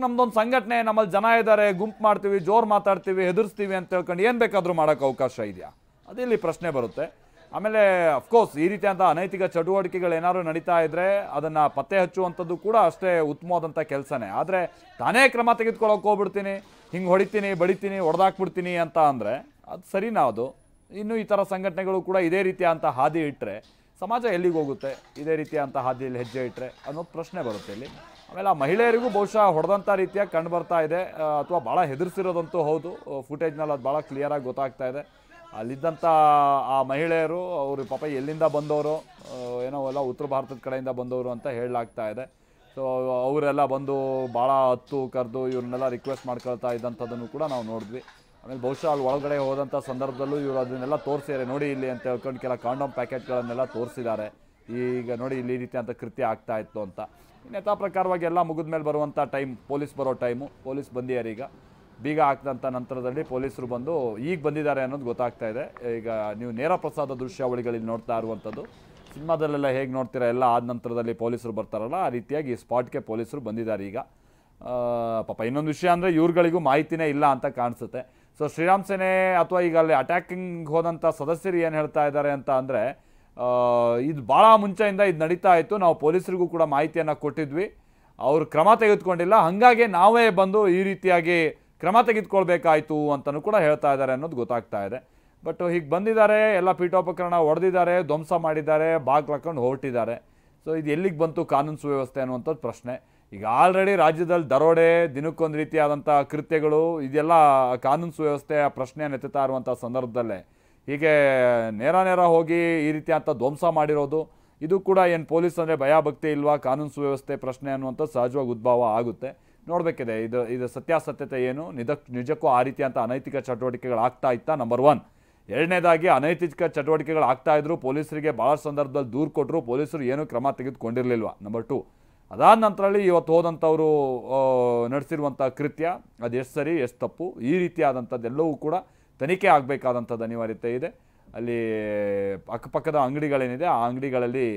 ನಮ್ದೊಂದು ಸಂಘಟನೆ, ನಮ್ಮಲ್ಲಿ ಜನ ಇದ್ದಾರೆ, ಗುಂಪು ಮಾಡ್ತೀವಿ, ಜೋರು ಮಾತಾಡ್ತೀವಿ, ಹೆದರ್ಸ್ತೀವಿ ಅಂತ ಹೇಳ್ಕೊಂಡು ಏನು ಬೇಕಾದರೂ ಮಾಡೋಕ್ಕೆ ಅವಕಾಶ ಇದೆಯಾ? ಅದಿಲ್ಲಿ ಪ್ರಶ್ನೆ ಬರುತ್ತೆ. ಆಮೇಲೆ ಅಫ್ಕೋರ್ಸ್ ಈ ರೀತಿಯಾದಂಥ ಅನೈತಿಕ ಚಟುವಟಿಕೆಗಳು ಏನಾದ್ರು ನಡೀತಾ ಇದ್ದರೆ ಅದನ್ನು ಪತ್ತೆ ಹಚ್ಚುವಂಥದ್ದು ಕೂಡ ಅಷ್ಟೇ ಉತ್ತಮವಾದಂಥ ಕೆಲಸನೇ. ಆದರೆ ತಾನೇ ಕ್ರಮ ತೆಗೆದುಕೊಳ್ಳೋಕೆ ಹೋಗ್ಬಿಡ್ತೀನಿ, ಹಿಂಗೆ ಹೊಡಿತೀನಿ, ಬಡಿತೀನಿ, ಹೊಡೆದಾಕ್ಬಿಡ್ತೀನಿ ಅಂತ ಅಂದರೆ ಅದು ಸರಿನಾ? ಅದು ಇನ್ನು ಈ ಥರ ಸಂಘಟನೆಗಳು ಕೂಡ ಇದೇ ರೀತಿಯಾದಂಥ ಹಾದಿ ಇಟ್ಟರೆ ಸಮಾಜ ಎಲ್ಲಿಗೆ ಹೋಗುತ್ತೆ? ಇದೇ ರೀತಿಯಾದಂಥ ಹಾದಿಯಲ್ಲಿ ಹೆಜ್ಜೆ ಇಟ್ಟರೆ ಅನ್ನೋದು ಪ್ರಶ್ನೆ ಬರುತ್ತೆ ಇಲ್ಲಿ. ಆಮೇಲೆ ಆ ಮಹಿಳೆಯರಿಗೂ ಬಹುಶಃ ಹೊಡೆದಂಥ ರೀತಿಯಾಗಿ ಕಂಡು ಬರ್ತಾ ಇದೆ, ಅಥವಾ ಭಾಳ ಹೆದರ್ಸಿರೋದಂತೂ ಹೌದು. ಫುಟೇಜ್ನಲ್ಲಿ ಅದು ಭಾಳ ಕ್ಲಿಯರಾಗಿ ಗೊತ್ತಾಗ್ತಾ ಇದೆ. ಅಲ್ಲಿದ್ದಂಥ ಆ ಮಹಿಳೆಯರು ಅವರು ಪಾಪ ಎಲ್ಲಿಂದ ಬಂದವರು, ಏನೋ ಎಲ್ಲ ಉತ್ತರ ಭಾರತದ ಕಡೆಯಿಂದ ಬಂದವರು ಅಂತ ಹೇಳಲಾಗ್ತಾ ಇದೆ. ಸೊ ಅವರೆಲ್ಲ ಬಂದು ಭಾಳ ಹತ್ತು ಕರೆದು ಇವ್ರನ್ನೆಲ್ಲ ರಿಕ್ವೆಸ್ಟ್ ಮಾಡ್ಕೊಳ್ತಾ ಇದ್ದಂಥದ್ದನ್ನು ಕೂಡ ನಾವು ನೋಡಿದ್ವಿ. ಆಮೇಲೆ ಬಹುಶಃ ಅಲ್ಲಿ ಒಳಗಡೆ ಹೋದಂಥ ಸಂದರ್ಭದಲ್ಲೂ ಇವರು ಅದನ್ನೆಲ್ಲ ತೋರಿಸಿದ್ದಾರೆ, ನೋಡಿ ಇಲ್ಲಿ ಅಂತ ಹೇಳ್ಕೊಂಡು ಕೆಲ ಕಾಂಡಮ್ ಪ್ಯಾಕೆಟ್ಗಳನ್ನೆಲ್ಲ ತೋರಿಸಿದ್ದಾರೆ. ಈಗ ನೋಡಿ ಇಲ್ಲಿ ಈ ರೀತಿ ಅಂತ ಕೃತ್ಯ ಆಗ್ತಾ ಇತ್ತು ಅಂತ. ಯಥಾ ಪ್ರಕಾರವಾಗಿ ಎಲ್ಲ ಮುಗಿದ ಮೇಲೆ ಬರುವಂಥ ಟೈಮ್, ಪೊಲೀಸ್ ಬರೋ ಟೈಮು, ಪೊಲೀಸ್ ಬಂದಿದ್ದಾರೆ. ಈಗ ಬೀಗ ಹಾಕಿದಂಥ ನಂತರದಲ್ಲಿ ಪೊಲೀಸರು ಬಂದು ಈಗ ಬಂದಿದ್ದಾರೆ ಅನ್ನೋದು ಗೊತ್ತಾಗ್ತಾ ಇದೆ. ಈಗ ನೀವು ನೇರ ಪ್ರಸಾದ ದೃಶ್ಯಾವಳಿಗಳಲ್ಲಿ ನೋಡ್ತಾ ಇರುವಂಥದ್ದು, ಸಿನಿಮಾದಲ್ಲೆಲ್ಲ ಹೇಗೆ ನೋಡ್ತೀರಾ ಎಲ್ಲ ಆದ ನಂತರದಲ್ಲಿ ಪೊಲೀಸರು ಬರ್ತಾರಲ್ಲ, ಆ ರೀತಿಯಾಗಿ ಈ ಸ್ಪಾಟ್ಗೆ ಪೊಲೀಸರು ಬಂದಿದ್ದಾರೆ ಈಗ. ಪಾಪ ಇನ್ನೊಂದು ವಿಷಯ ಅಂದರೆ ಇವ್ರುಗಳಿಗೂ ಮಾಹಿತಿನೇ ಇಲ್ಲ ಅಂತ ಕಾಣಿಸುತ್ತೆ. ಸೊ ಶ್ರೀರಾಮ್ ಸೇನೆ ಅಥವಾ ಈಗ ಅಲ್ಲಿ ಅಟ್ಯಾಕಿಂಗ್ ಹೋದಂಥ ಸದಸ್ಯರು ಏನು ಹೇಳ್ತಾ ಇದ್ದಾರೆ ಅಂತ ಅಂದರೆ, ಇದು ಭಾಳ ಮುಂಚೆಯಿಂದ ಇದು ನಡೀತಾ ಇತ್ತು, ನಾವು ಪೊಲೀಸರಿಗೂ ಕೂಡ ಮಾಹಿತಿಯನ್ನು ಕೊಟ್ಟಿದ್ವಿ, ಅವರು ಕ್ರಮ ತೆಗೆದುಕೊಂಡಿಲ್ಲ, ಹಾಗಾಗಿ ನಾವೇ ಬಂದು ಈ ರೀತಿಯಾಗಿ ಕ್ರಮ ತೆಗೆದುಕೊಳ್ಬೇಕಾಯ್ತು ಅಂತಲೂ ಕೂಡ ಹೇಳ್ತಾ ಇದ್ದಾರೆ ಅನ್ನೋದು ಗೊತ್ತಾಗ್ತಾ ಇದೆ. ಬಟ್ ಹೀಗೆ ಬಂದಿದ್ದಾರೆ, ಎಲ್ಲ ಪೀಠೋಪಕರಣ ಹೊಡೆದಿದ್ದಾರೆ, ಧ್ವಂಸ ಮಾಡಿದ್ದಾರೆ, ಬಾಗಿಲು ಹಾಕೊಂಡು ಹೊರಟಿದ್ದಾರೆ. ಸೊ ಇದು ಎಲ್ಲಿಗೆ ಬಂತು ಕಾನೂನು ಸುವ್ಯವಸ್ಥೆ ಅನ್ನುವಂಥದ್ದು ಪ್ರಶ್ನೆ. ಈಗ ಆಲ್ರೆಡಿ ರಾಜ್ಯದಲ್ಲಿ ದರೋಡೆ, ದಿನಕ್ಕೊಂದು ರೀತಿಯಾದಂಥ ಕೃತ್ಯಗಳು, ಇದೆಲ್ಲ ಕಾನೂನು ಸುವ್ಯವಸ್ಥೆಯ ಪ್ರಶ್ನೆಯನ್ನು ಎತ್ತುತ್ತಾ ಇರುವಂಥ ಸಂದರ್ಭದಲ್ಲೇ ಹೀಗೆ ನೇರ ಹೋಗಿ ಈ ರೀತಿಯಾದಂಥ ಧ್ವಂಸ ಮಾಡಿರೋದು, ಇದು ಕೂಡ ಏನು ಪೊಲೀಸ್ ಅಂದರೆ ಭಯ ಭಕ್ತಿ ಇಲ್ವಾ, ಕಾನೂನು ಸುವ್ಯವಸ್ಥೆ ಪ್ರಶ್ನೆ ಅನ್ನುವಂಥದ್ದು ಸಹಜವಾಗಿ ಉದ್ಭವ ಆಗುತ್ತೆ. ನೋಡಬೇಕಿದೆ ಇದು ಸತ್ಯಾಸತ್ಯತೆ ಏನು, ನಿಜಕ್ಕೂ ಆ ರೀತಿಯಂಥ ಅನೈತಿಕ ಚಟುವಟಿಕೆಗಳು ಆಗ್ತಾ ಇತ್ತಾ? ನಂಬರ್ 1. ಎರಡನೇದಾಗಿ ಅನೈತಿಕ ಚಟುವಟಿಕೆಗಳು ಆಗ್ತಾ ಇದ್ರು, ಪೊಲೀಸರಿಗೆ ಭಾಳ ಸಂದರ್ಭದಲ್ಲಿ ದೂರು ಕೊಟ್ಟರು, ಪೊಲೀಸರು ಏನೂ ಕ್ರಮ ತೆಗೆದುಕೊಂಡಿರಲಿಲ್ವ? ನಂಬರ್ 2. ಅದಾದ ನಂತರದಲ್ಲಿ ಇವತ್ತು ಹೋದಂಥವರು ನಡೆಸಿರುವಂಥ ಕೃತ್ಯ ಅದು ಎಷ್ಟು ಸರಿ ಎಷ್ಟು ತಪ್ಪು, ಈ ರೀತಿಯಾದಂಥದ್ದೆಲ್ಲವೂ ಕೂಡ ತನಿಖೆ ಆಗಬೇಕಾದಂಥದ್ದು ಅನಿವಾರ್ಯತೆ ಇದೆ. ಅಲ್ಲಿ ಅಕ್ಕಪಕ್ಕದ ಅಂಗಡಿಗಳೇನಿದೆ ಆ ಅಂಗಡಿಗಳಲ್ಲಿ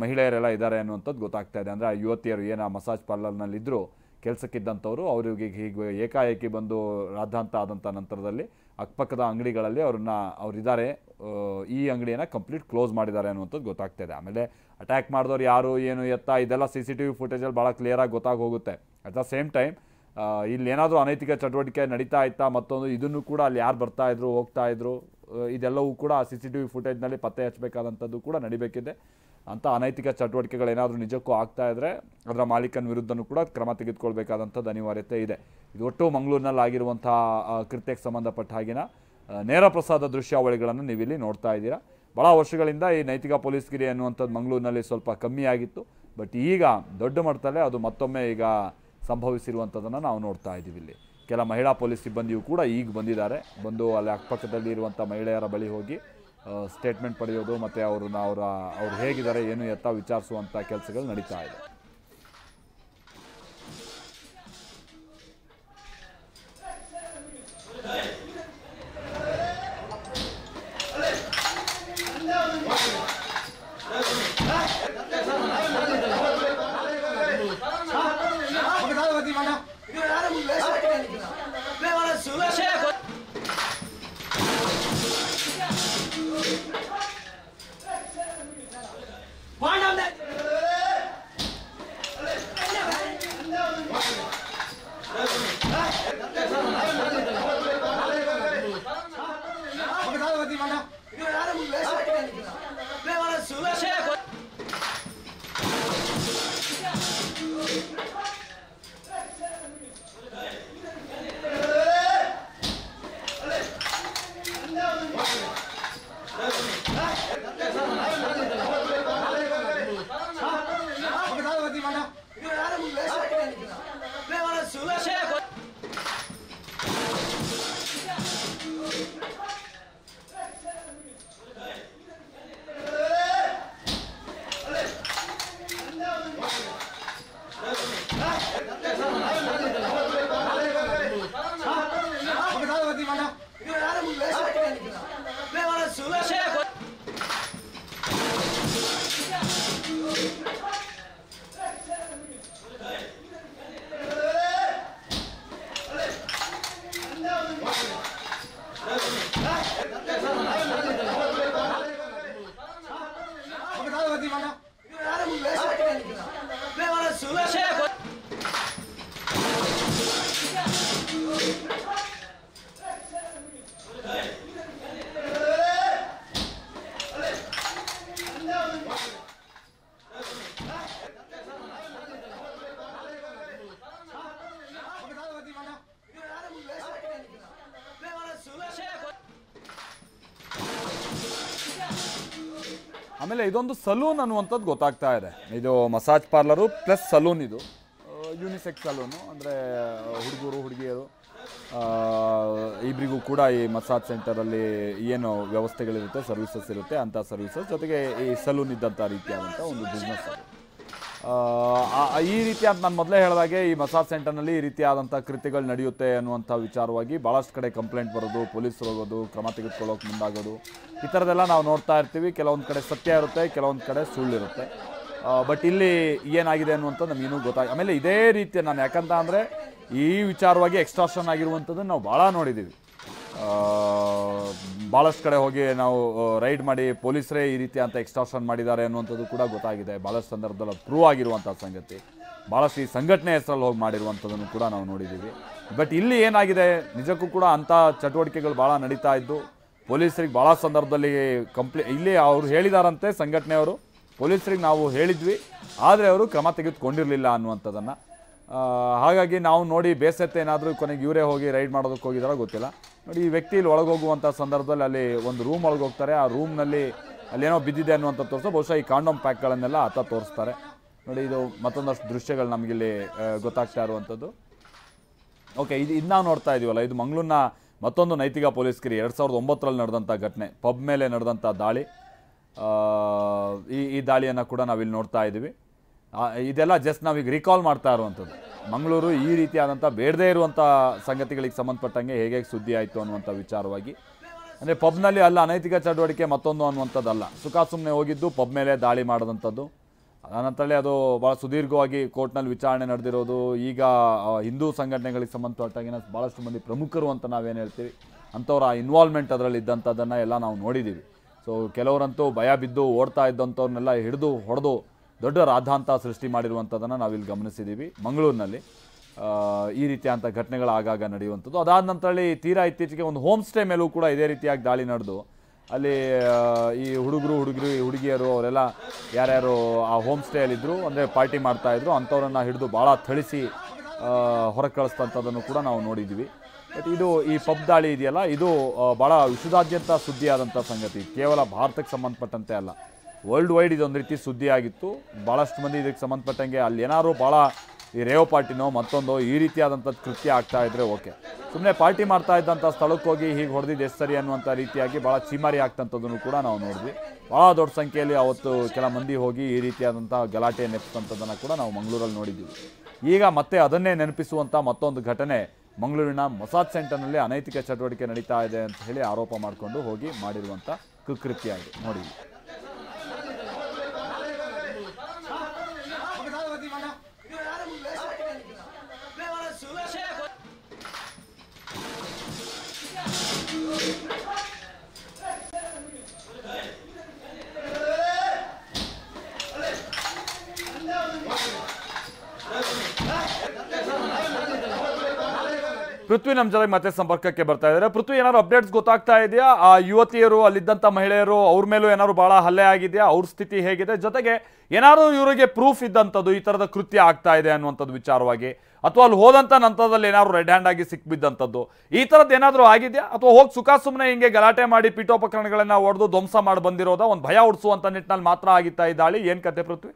ಮಹಿಳೆಯರೆಲ್ಲ ಇದ್ದಾರೆ ಅನ್ನುವಂಥದ್ದು ಗೊತ್ತಾಗ್ತಾ ಇದೆ. ಅಂದರೆ ಆ ಯುವತಿಯರು ಏನು ಮಸಾಜ್ ಪಾರ್ಲರ್ನಲ್ಲಿದ್ದರು ಕೆಲಸಕ್ಕಿದ್ದಂಥವ್ರು, ಅವರಿಗೆ ಹೀಗೆ ಏಕಾಏಕಿ ಬಂದು ರಾದ್ಧಾಂತ ಆದಂಥ ನಂತರದಲ್ಲಿ ಅಕ್ಕಪಕ್ಕದ ಅಂಗಡಿಗಳಲ್ಲಿ ಅವರಿದ್ದಾರೆ, ಈ ಅಂಗಡಿಯನ್ನು ಕಂಪ್ಲೀಟ್ ಕ್ಲೋಸ್ ಮಾಡಿದ್ದಾರೆ ಅನ್ನುವಂಥದ್ದು ಗೊತ್ತಾಗ್ತಾ ಇದೆ. ಆಮೇಲೆ ಅಟ್ಯಾಕ್ ಮಾಡಿದವ್ರು ಯಾರು ಏನು ಎತ್ತ ಇದೆಲ್ಲ CCTV ಫುಟೇಜಲ್ಲಿ ಭಾಳ ಕ್ಲಿಯರಾಗಿ ಗೊತ್ತಾಗೋಗುತ್ತೆ. ಅಟ್ ದ ಸೇಮ್ ಟೈಮ್ ಇಲ್ಲಿ ಏನಾದರೂ ಅನೈತಿಕ ಚಟುವಟಿಕೆ ನಡೀತಾ ಇತ್ತಾ ಮತ್ತೊಂದು ಇದನ್ನು ಕೂಡ ಅಲ್ಲಿ ಯಾರು ಬರ್ತಾಯಿದ್ರು ಹೋಗ್ತಾಯಿದ್ರು ಇದೆಲ್ಲವೂ ಕೂಡ CCTV ಫುಟೇಜ್ನಲ್ಲಿ ಪತ್ತೆ ಹಚ್ಚಬೇಕಾದಂಥದ್ದು ಕೂಡ ನಡಿಬೇಕಿದೆ. ಅಂಥ ಅನೈತಿಕ ಚಟುವಟಿಕೆಗಳೇನಾದರೂ ನಿಜಕ್ಕೂ ಆಗ್ತಾ ಇದ್ದರೆ ಅದರ ಮಾಲೀಕನ ವಿರುದ್ಧನೂ ಕೂಡ ಕ್ರಮ ತೆಗೆದುಕೊಳ್ಬೇಕಾದಂಥದ್ದು ಅನಿವಾರ್ಯತೆ ಇದೆ. ಇದು ಒಟ್ಟು ಮಂಗಳೂರಿನಲ್ಲಿ ಆಗಿರುವಂಥ ಕೃತ್ಯಕ್ಕೆ ಸಂಬಂಧಪಟ್ಟ ಹಾಗಿನ ನೇರ ಪ್ರಸಾದ ದೃಶ್ಯಾವಳಿಗಳನ್ನು ನೀವಿಲ್ಲಿ ನೋಡ್ತಾ ಇದ್ದೀರಾ. ಭಾಳ ವರ್ಷಗಳಿಂದ ಈ ನೈತಿಕ ಪೊಲೀಸ್ಗಿರಿ ಅನ್ನುವಂಥದ್ದು ಮಂಗಳೂರಿನಲ್ಲಿ ಸ್ವಲ್ಪ ಕಮ್ಮಿ ಆಗಿತ್ತು. ಬಟ್ ಈಗ ದೊಡ್ಡ ಮಟ್ಟದಲ್ಲೇ ಅದು ಮತ್ತೊಮ್ಮೆ ಈಗ ಸಂಭವಿಸಿರುವಂಥದ್ದನ್ನು ನಾವು ನೋಡ್ತಾ ಇದ್ದೀವಿ. ಇಲ್ಲಿ ಕೆಲ ಮಹಿಳಾ ಪೊಲೀಸ್ ಸಿಬ್ಬಂದಿಯೂ ಕೂಡ ಈಗ ಬಂದು ಅಲ್ಲಿ ಅಕ್ಕಪಕ್ಕದಲ್ಲಿ ಇರುವಂಥ ಮಹಿಳೆಯರ ಬಳಿ ಹೋಗಿ ಸ್ಟೇಟ್ಮೆಂಟ್ ಪಡೆಯೋದು ಮತ್ತು ಅವ್ರು ಹೇಗಿದ್ದಾರೆ ಏನು ಎತ್ತ ವಿಚಾರಿಸುವಂಥ ಕೆಲಸಗಳು ನಡೀತಾ ಇದೆ. ಆಮೇಲೆ ಇದೊಂದು ಸಲೂನ್ ಅನ್ನುವಂಥದ್ದು ಗೊತ್ತಾಗ್ತಾ ಇದೆ. ಇದು ಮಸಾಜ್ ಪಾರ್ಲರು ಪ್ಲಸ್ ಸಲೂನ್, ಇದು ಯೂನಿಸೆಕ್ಸ್ ಸಲೂನು. ಅಂದರೆ ಹುಡುಗರು ಹುಡುಗಿಯರು ಇಬ್ಬರಿಗೂ ಕೂಡ ಈ ಮಸಾಜ್ ಸೆಂಟರಲ್ಲಿ ಏನು ವ್ಯವಸ್ಥೆಗಳಿರುತ್ತೆ, ಸರ್ವಿಸಸ್ ಇರುತ್ತೆ, ಅಂಥ ಸರ್ವಿಸಸ್ ಜೊತೆಗೆ ಈ ಸಲೂನ್ ಇದ್ದಂಥ ರೀತಿಯಾದಂಥ ಒಂದು ಬಿಸ್ನೆಸ್ ಅದು. ಈ ರೀತಿಯಾದ ನಾನು ಮೊದಲೇ ಹೇಳಿದಾಗೆ ಈ ಮಸಾಜ್ ಸೆಂಟರ್ನಲ್ಲಿ ಈ ರೀತಿಯಾದಂಥ ಕೃತ್ಯಗಳು ನಡೆಯುತ್ತೆ ಅನ್ನುವಂಥ ವಿಚಾರವಾಗಿ ಭಾಳಷ್ಟು ಕಡೆ ಕಂಪ್ಲೇಂಟ್ ಬರೋದು, ಪೊಲೀಸರು ಹೋಗೋದು, ಕ್ರಮ ತೆಗೆದುಕೊಳ್ಳೋಕೆ ಮುಂದಾಗೋದು, ಈ ಥರದ್ದೆಲ್ಲ ನಾವು ನೋಡ್ತಾ ಇರ್ತೀವಿ. ಕೆಲವೊಂದು ಕಡೆ ಸತ್ಯ ಇರುತ್ತೆ, ಕೆಲವೊಂದು ಕಡೆ ಸುಳ್ಳಿರುತ್ತೆ. ಬಟ್ ಇಲ್ಲಿ ಏನಾಗಿದೆ ಅನ್ನುವಂಥದ್ದು ನಮಗೇನು ಆಮೇಲೆ ಇದೇ ರೀತಿಯ ನಾನು ಯಾಕಂತ ಅಂದರೆ ಈ ವಿಚಾರವಾಗಿ ಎಕ್ಸ್ಟ್ರಾಕ್ಷನ್ ಆಗಿರುವಂಥದ್ದನ್ನು ನಾವು ಭಾಳ ನೋಡಿದ್ದೀವಿ. ಭಾಳಷ್ಟು ಕಡೆ ಹೋಗಿ ನಾವು ರೈಡ್ ಮಾಡಿ ಪೊಲೀಸರೇ ಈ ರೀತಿ ಅಂತ ಎಕ್ಸ್ಟ್ರಾಕ್ಷನ್ ಮಾಡಿದ್ದಾರೆ ಅನ್ನುವಂಥದ್ದು ಕೂಡ ಗೊತ್ತಾಗಿದೆ. ಭಾಳಷ್ಟು ಸಂದರ್ಭದಲ್ಲಿ ಪ್ರೂವ್ ಆಗಿರುವಂಥ ಸಂಗತಿ, ಭಾಳಷ್ಟು ಈ ಸಂಘಟನೆ ಹೆಸರಲ್ಲಿ ಹೋಗಿ ಮಾಡಿರುವಂಥದ್ದನ್ನು ಕೂಡ ನಾವು ನೋಡಿದ್ದೀವಿ. ಬಟ್ ಇಲ್ಲಿ ಏನಾಗಿದೆ, ನಿಜಕ್ಕೂ ಕೂಡ ಅಂಥ ಚಟುವಟಿಕೆಗಳು ಭಾಳ ನಡೀತಾ ಇದ್ದು ಪೊಲೀಸರಿಗೆ ಭಾಳ ಸಂದರ್ಭದಲ್ಲಿ ಇಲ್ಲಿ ಅವ್ರು ಹೇಳಿದಾರಂತೆ, ಸಂಘಟನೆಯವರು ಪೊಲೀಸರಿಗೆ ನಾವು ಹೇಳಿದ್ವಿ ಆದರೆ ಅವರು ಕ್ರಮ ತೆಗೆದುಕೊಂಡಿರಲಿಲ್ಲ ಅನ್ನುವಂಥದ್ದನ್ನು. ಹಾಗಾಗಿ ನಾವು ನೋಡಿ ಬೇಸತ್ತೆ ಏನಾದರೂ ಕೊನೆಗೆ ಇವರೇ ಹೋಗಿ ರೈಡ್ ಮಾಡೋದಕ್ಕೆ ಹೋಗಿದಾರೋ ಗೊತ್ತಿಲ್ಲ. ನೋಡಿ, ಈ ವ್ಯಕ್ತಿ ಇಲ್ಲಿ ಒಳಗೆ ಹೋಗುವಂಥ ಸಂದರ್ಭದಲ್ಲಿ ಅಲ್ಲಿ ಒಂದು ರೂಮ್ ಒಳಗೆ ಹೋಗ್ತಾರೆ. ಆ ರೂಮ್ನಲ್ಲಿ ಅಲ್ಲೇನೋ ಬಿದ್ದಿದೆ ಅನ್ನುವಂಥ ತೋರಿಸೋ, ಬಹುಶಃ ಈ ಕಾಂಡೋಮ್ ಪ್ಯಾಕ್ಗಳನ್ನೆಲ್ಲ ಆತ ತೋರಿಸ್ತಾರೆ. ನೋಡಿ, ಇದು ಮತ್ತೊಂದಷ್ಟು ದೃಶ್ಯಗಳು ನಮಗಿಲ್ಲಿ ಗೊತ್ತಾಗ್ತಾ ಇರುವಂಥದ್ದು. ಓಕೆ, ಇದು ನಾವು ನೋಡ್ತಾ ಇದ್ದೀವಲ್ಲ, ಇದು ಮಂಗಳೂರಿನ ಮತ್ತೊಂದು ನೈತಿಕ ಪೊಲೀಸ್ಗಿರಿ 2009ರಲ್ಲಿ ನಡೆದಂಥ ಘಟನೆ, ಪಬ್ ಮೇಲೆ ನಡೆದಂಥ ದಾಳಿ. ಈ ದಾಳಿಯನ್ನು ಕೂಡ ನಾವಿಲ್ಲಿ ನೋಡ್ತಾ ಇದ್ದೀವಿ. ಇದೆಲ್ಲ ಜಸ್ಟ್ ನಾವೀಗ ರಿಕಾಲ್ ಮಾಡ್ತಾ ಇರುವಂಥದ್ದು. ಮಂಗಳೂರು ಈ ರೀತಿಯಾದಂಥ ಬೇಡದೇ ಇರುವಂಥ ಸಂಗತಿಗಳಿಗೆ ಸಂಬಂಧಪಟ್ಟಂಗೆ ಹೇಗೆ ಸುದ್ದಿ ಆಯಿತು ಅನ್ನುವಂಥ ವಿಚಾರವಾಗಿ. ಅಂದರೆ ಪಬ್ನಲ್ಲಿ ಅಲ್ಲ ಅನೈತಿಕ ಚಟುವಟಿಕೆ ಮತ್ತೊಂದು ಅನ್ನುವಂಥದ್ದಲ್ಲ, ಸುಮ್ಮನೆ ಹೋಗಿದ್ದು ಪಬ್ ಮೇಲೆ ದಾಳಿ ಮಾಡಿದಂಥದ್ದು. ಅನಂತರೇ ಅದು ಭಾಳ ಸುದೀರ್ಘವಾಗಿ ಕೋರ್ಟ್ನಲ್ಲಿ ವಿಚಾರಣೆ ನಡೆದಿರೋದು. ಈಗ ಹಿಂದೂ ಸಂಘಟನೆಗಳಿಗೆ ಸಂಬಂಧಪಟ್ಟಾಗಿನ ಭಾಳಷ್ಟು ಮಂದಿ ಪ್ರಮುಖರು ಅಂತ ನಾವೇನು ಹೇಳ್ತೀವಿ ಅಂಥವ್ರ ಇನ್ವಾಲ್ವ್ಮೆಂಟ್ ಅದರಲ್ಲಿ ಇದ್ದಂಥದ್ದನ್ನು ಎಲ್ಲ ನಾವು ನೋಡಿದ್ದೀವಿ. ಸೊ ಕೆಲವರಂತೂ ಭಯ ಬಿದ್ದು ಓಡ್ತಾ ಇದ್ದಂಥವ್ರನ್ನೆಲ್ಲ ಹಿಡಿದು ಹೊಡೆದು ದೊಡ್ಡ ರಾದ್ಧಾಂತ ಸೃಷ್ಟಿ ಮಾಡಿರುವಂಥದ್ದನ್ನು ನಾವಿಲ್ಲಿ ಗಮನಿಸಿದ್ದೀವಿ ಮಂಗಳೂರಿನಲ್ಲಿ. ಈ ರೀತಿಯಾದಂಥ ಘಟನೆಗಳು ಆಗಾಗ ನಡೆಯುವಂಥದ್ದು. ಅದಾದ ನಂತರದಲ್ಲಿ ತೀರಾ ಇತ್ತೀಚೆಗೆ ಒಂದು ಹೋಮ್ ಸ್ಟೇ ಮೇಲೂ ಕೂಡ ಇದೇ ರೀತಿಯಾಗಿ ದಾಳಿ ನಡೆದು ಅಲ್ಲಿ ಈ ಹುಡುಗಿಯರು ಅವರೆಲ್ಲ ಯಾರ್ಯಾರು ಆ ಹೋಮ್ ಸ್ಟೇಯಲ್ಲಿದ್ದರು, ಅಂದರೆ ಪಾರ್ಟಿ ಮಾಡ್ತಾಯಿದ್ರು, ಅಂಥವ್ರನ್ನ ಹಿಡಿದು ಭಾಳ ಥಳಿಸಿ ಹೊರಗೆ ಕಳಿಸ್ತಂಥದ್ದನ್ನು ಕೂಡ ನಾವು ನೋಡಿದ್ವಿ. ಬಟ್ ಇದು ಈ ಪಬ್ ದಾಳಿ ಇದೆಯಲ್ಲ, ಇದು ಭಾಳ ವಿಶ್ವದಾದ್ಯಂತ ಸುದ್ದಿಯಾದಂಥ ಸಂಗತಿ. ಕೇವಲ ಭಾರತಕ್ಕೆ ಸಂಬಂಧಪಟ್ಟಂತೆ ಅಲ್ಲ, ವರ್ಲ್ಡ್ ವೈಡ್ ಇದೊಂದು ರೀತಿ ಸುದ್ದಿಯಾಗಿತ್ತು. ಭಾಳಷ್ಟು ಮಂದಿ ಇದಕ್ಕೆ ಸಂಬಂಧಪಟ್ಟಂಗೆ ಅಲ್ಲಿ ಏನಾದ್ರು ಭಾಳ ಈ ರೇವ್ ಪಾರ್ಟಿನೋ ಮತ್ತೊಂದೋ ಈ ರೀತಿಯಾದಂಥದ್ದು ಕೃತ್ಯ ಆಗ್ತಾ ಇದ್ದರೆ ಓಕೆ, ಸುಮ್ಮನೆ ಪಾರ್ಟಿ ಮಾಡ್ತಾ ಇದ್ದಂಥ ಸ್ಥಳಕ್ಕೆ ಹೋಗಿ ಹೀಗೆ ಹೊಡೆದಿದ್ದು ಎಷ್ಟು ಸರಿ ಅನ್ನುವಂಥ ರೀತಿಯಾಗಿ ಭಾಳ ಚೀಮಾರಿ ಆಗ್ತಂಥದ್ದನ್ನು ಕೂಡ ನಾವು ನೋಡಿದ್ವಿ. ಭಾಳ ದೊಡ್ಡ ಸಂಖ್ಯೆಯಲ್ಲಿ ಅವತ್ತು ಕೆಲ ಮಂದಿ ಹೋಗಿ ಈ ರೀತಿಯಾದಂಥ ಗಲಾಟೆ ನೆಪ್ಪಿಸಂಥದ್ದನ್ನು ಕೂಡ ನಾವು ಮಂಗಳೂರಲ್ಲಿ ನೋಡಿದ್ದೀವಿ. ಈಗ ಮತ್ತೆ ಅದನ್ನೇ ನೆನಪಿಸುವಂಥ ಮತ್ತೊಂದು ಘಟನೆ ಮಂಗಳೂರಿನ ಮೊಸಾದ್ ಸೆಂಟರ್ನಲ್ಲಿ ಅನೈತಿಕ ಚಟುವಟಿಕೆ ನಡೀತಾ ಇದೆ ಅಂತ ಹೇಳಿ ಆರೋಪ ಮಾಡಿಕೊಂಡು ಹೋಗಿ ಮಾಡಿರುವಂಥ ಕೃತ್ಯ ಇದೆ ನೋಡಿ. ಪೃಥ್ವಿ ನಮ್ಮ ಜೊತೆಗೆ ಮತ್ತೆ ಸಂಪರ್ಕಕ್ಕೆ ಬರ್ತಾ ಇದ್ದಾರೆ. ಪೃಥ್ವಿ, ಏನಾದ್ರು ಅಪ್ಡೇಟ್ಸ್ ಗೊತ್ತಾಗ್ತಾ ಇದೆಯಾ? ಆ ಯುವತಿಯರು, ಅಲ್ಲಿದ್ದಂಥ ಮಹಿಳೆಯರು, ಅವ್ರ ಮೇಲೂ ಏನಾದ್ರು ಭಾಳ ಹಲ್ಲೆ ಆಗಿದೆಯಾ? ಅವ್ರ ಸ್ಥಿತಿ ಹೇಗಿದೆ? ಜೊತೆಗೆ ಏನಾದ್ರು ಇವರಿಗೆ ಪ್ರೂಫ್ ಇದ್ದಂಥದ್ದು ಈ ಥರದ ಕೃತ್ಯ ಆಗ್ತಾ ಇದೆ ಅನ್ನುವಂಥದ್ದು ವಿಚಾರವಾಗಿ, ಅಥವಾ ಅಲ್ಲಿ ಹೋದಂಥ ನಂತರದಲ್ಲಿ ಏನಾದ್ರು ರೆಡ್ ಹ್ಯಾಂಡ್ ಆಗಿ ಸಿಕ್ಬಿದ್ದಂಥದ್ದು ಈ ಥರದ್ದು ಏನಾದರೂ ಆಗಿದೆಯಾ? ಅಥವಾ ಹೋಗಿ ಸುಖ ಸುಮ್ಮನೆ ಹಿಂಗೆ ಗಲಾಟೆ ಮಾಡಿ ಪೀಠೋಪಕರಣಗಳನ್ನ ಹೊಡೆದು ಧ್ವಂಸ ಮಾಡಿ ಬಂದಿರೋದಾ? ಒಂದು ಭಯ ಉಡಿಸುವಂಥ ನಿಟ್ಟಿನಲ್ಲಿ ಮಾತ್ರ ಆಗಿತ್ತಾ ಈ ದಾಳಿ? ಏನು ಕತೆ ಪೃಥ್ವಿ?